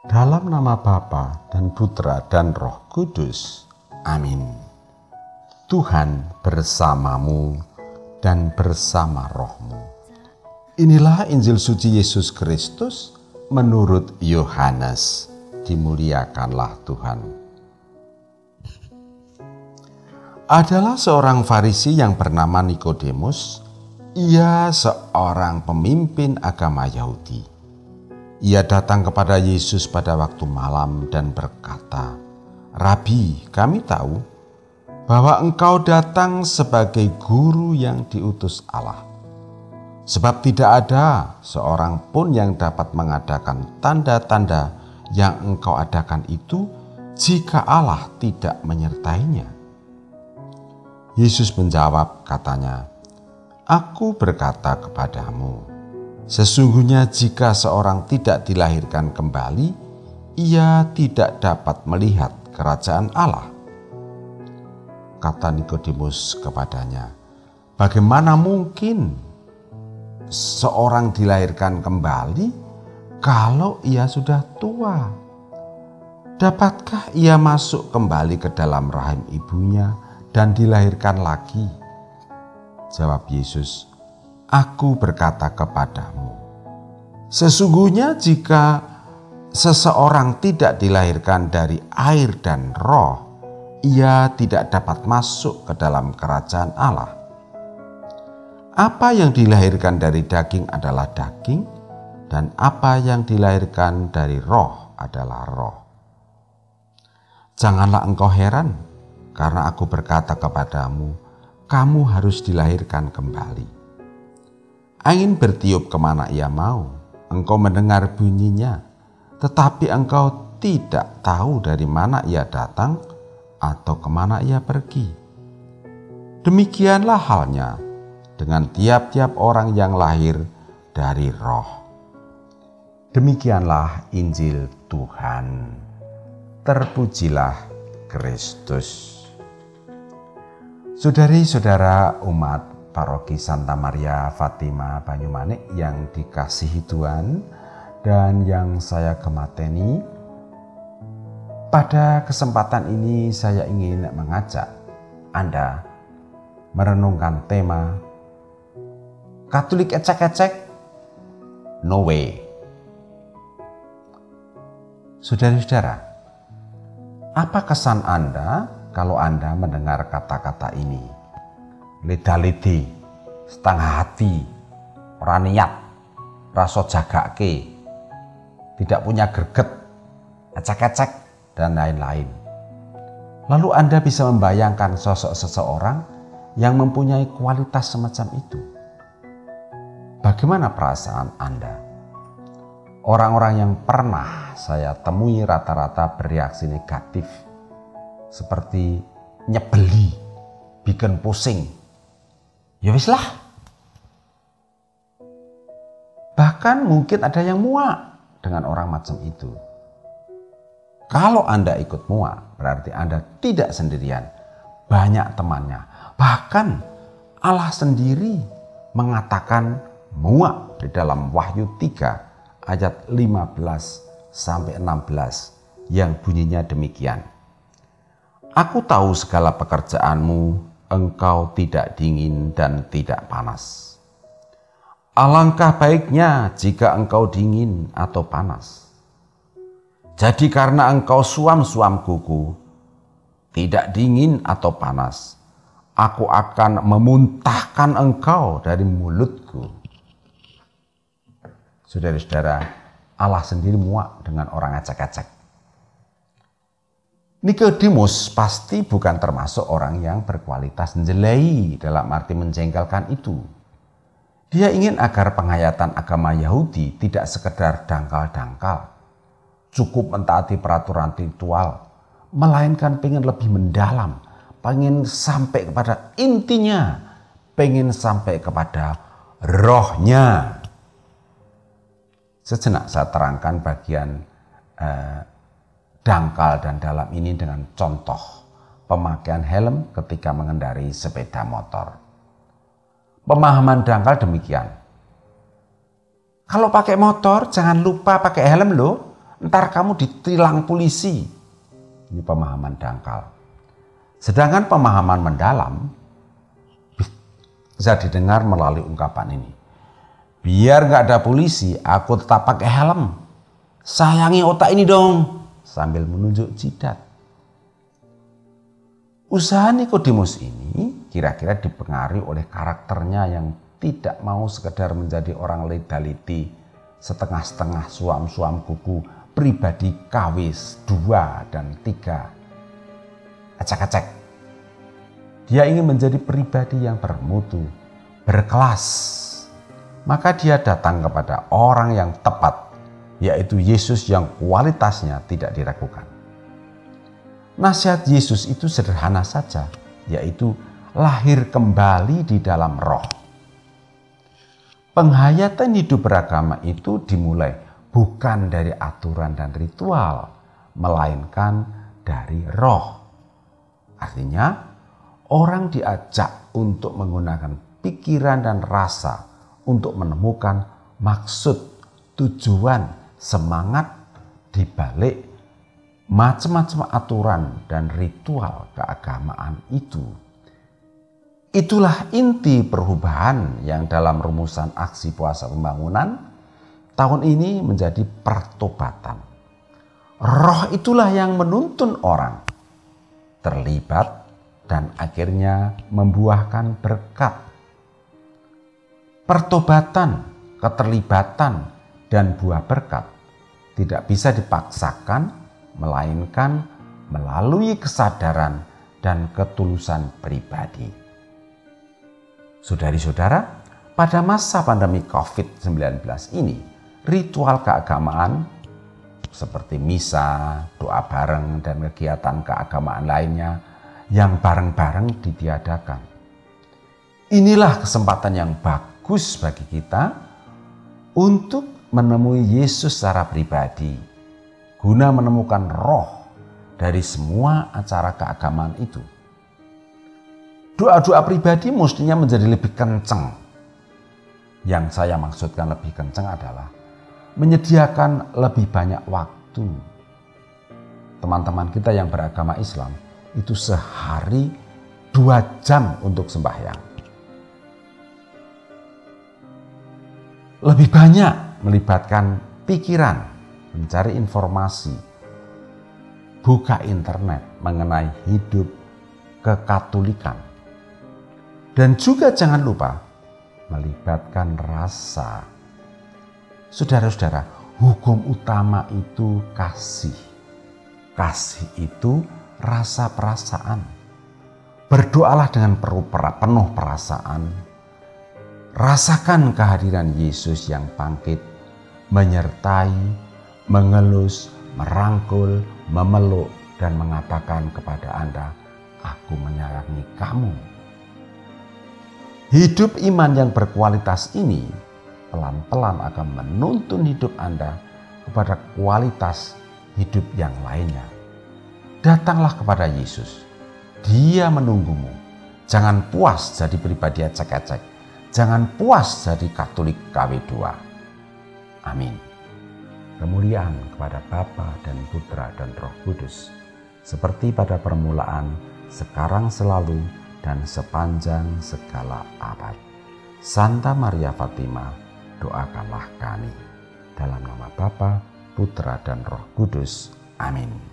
Dalam nama Bapa dan Putra dan Roh Kudus. Amin. Tuhan bersamamu dan bersama rohmu. Inilah Injil suci Yesus Kristus menurut Yohanes. Dimuliakanlah Tuhan. Adalah seorang Farisi yang bernama Nikodemus. Ia seorang pemimpin agama Yahudi. Ia datang kepada Yesus pada waktu malam dan berkata, "Rabi, kami tahu bahwa engkau datang sebagai guru yang diutus Allah. Sebab tidak ada seorang pun yang dapat mengadakan tanda-tanda yang engkau adakan itu jika Allah tidak menyertainya." Yesus menjawab katanya, "Aku berkata kepadamu, sesungguhnya jika seorang tidak dilahirkan kembali, ia tidak dapat melihat kerajaan Allah." Kata Nikodemus kepadanya, "Bagaimana mungkin seorang dilahirkan kembali kalau ia sudah tua? Dapatkah ia masuk kembali ke dalam rahim ibunya dan dilahirkan lagi?" Jawab Yesus, "Aku berkata kepadamu, sesungguhnya jika seseorang tidak dilahirkan dari air dan roh, ia tidak dapat masuk ke dalam kerajaan Allah. Apa yang dilahirkan dari daging adalah daging, dan apa yang dilahirkan dari roh adalah roh. Janganlah engkau heran, karena aku berkata kepadamu, kamu harus dilahirkan kembali. Angin bertiup kemana ia mau, engkau mendengar bunyinya, tetapi engkau tidak tahu dari mana ia datang atau kemana ia pergi. Demikianlah halnya dengan tiap-tiap orang yang lahir dari roh." Demikianlah Injil Tuhan. Terpujilah Kristus. Saudari-saudara umat Paroki Santa Maria Fatima Banyumanik yang dikasihi Tuhan dan yang saya gemateni, pada kesempatan ini saya ingin mengajak Anda merenungkan tema Katolik ecek-ecek, no way. Saudara-saudara, apa kesan Anda kalau Anda mendengar kata-kata ini? Leda-ledi, setengah hati, ora niat, rasa jagake, tidak punya greget, ecek-ecek, dan lain-lain. Lalu Anda bisa membayangkan sosok seseorang yang mempunyai kualitas semacam itu. Bagaimana perasaan Anda? Orang-orang yang pernah saya temui rata-rata bereaksi negatif, seperti nyebeli, bikin pusing. Ya wis lah. Bahkan mungkin ada yang muak dengan orang macam itu. Kalau Anda ikut muak, berarti Anda tidak sendirian. Banyak temannya. Bahkan Allah sendiri mengatakan muak di dalam Wahyu 3 ayat 15-16 yang bunyinya demikian. "Aku tahu segala pekerjaanmu, engkau tidak dingin dan tidak panas. Alangkah baiknya jika engkau dingin atau panas. Jadi karena engkau suam-suam kuku, tidak dingin atau panas, aku akan memuntahkan engkau dari mulutku." Saudara-saudara, Allah sendiri muak dengan orang ecek-ecek. Nikodemus pasti bukan termasuk orang yang berkualitas njelei dalam arti menjengkelkan itu. Dia ingin agar penghayatan agama Yahudi tidak sekedar dangkal-dangkal, cukup mentaati peraturan ritual, melainkan pengen lebih mendalam, pengen sampai kepada intinya, pengen sampai kepada rohnya. Sejenak saya terangkan bagian dangkal dan dalam ini dengan contoh pemakaian helm ketika mengendarai sepeda motor. Pemahaman dangkal demikian. Kalau pakai motor jangan lupa pakai helm loh. ntar kamu ditilang polisi. Ini pemahaman dangkal. Sedangkan pemahaman mendalam bisa didengar melalui ungkapan ini. Biar gak ada polisi, aku tetap pakai helm. Sayangi otak ini dong. Sambil menunjuk jidat. Usaha Nikodemus ini kira-kira dipengaruhi oleh karakternya yang tidak mau sekedar menjadi orang legaliti, setengah-setengah suam-suam kuku, pribadi KW 2 dan 3. Acak-acak. Dia ingin menjadi pribadi yang bermutu, berkelas. Maka dia datang kepada orang yang tepat, yaitu Yesus yang kualitasnya tidak diragukan. Nasihat Yesus itu sederhana saja, yaitu lahir kembali di dalam roh. Penghayatan hidup beragama itu dimulai bukan dari aturan dan ritual, melainkan dari roh. Artinya, orang diajak untuk menggunakan pikiran dan rasa untuk menemukan maksud, tujuan, semangat di balik macam-macam aturan dan ritual keagamaan itu. Itulah inti perubahan yang dalam rumusan aksi puasa pembangunan tahun ini menjadi pertobatan. Roh itulah yang menuntun orang terlibat dan akhirnya membuahkan berkat. Pertobatan, keterlibatan, dan buah berkat tidak bisa dipaksakan, melainkan melalui kesadaran dan ketulusan pribadi. Saudari-saudara, pada masa pandemi COVID-19 ini, ritual keagamaan seperti misa, doa bareng, dan kegiatan keagamaan lainnya yang bareng-bareng ditiadakan. Inilah kesempatan yang bagus bagi kita untuk menemui Yesus secara pribadi, guna menemukan roh dari semua acara keagamaan itu. Doa-doa pribadi mestinya menjadi lebih kencang. Yang saya maksudkan lebih kencang adalah menyediakan lebih banyak waktu. Teman-teman kita yang beragama Islam itu sehari 2 jam untuk sembahyang. Lebih banyak melibatkan pikiran, mencari informasi, buka internet mengenai hidup kekatolikan. Dan juga jangan lupa melibatkan rasa. Saudara-saudara, hukum utama itu kasih. Kasih itu rasa perasaan. Berdoalah dengan penuh perasaan. Rasakan kehadiran Yesus yang bangkit, menyertai, mengelus, merangkul, memeluk, dan mengatakan kepada Anda, "Aku menyayangi kamu." Hidup iman yang berkualitas ini pelan-pelan akan menuntun hidup Anda kepada kualitas hidup yang lainnya. Datanglah kepada Yesus. Dia menunggumu. Jangan puas jadi pribadi acak-acak. Jangan puas jadi Katolik KW 2. Amin. Kemuliaan kepada Bapa dan Putra dan Roh Kudus, seperti pada permulaan, sekarang, selalu, dan sepanjang segala abad. Santa Maria Fatima, doakanlah kami. Dalam nama Bapa, Putra, dan Roh Kudus. Amin.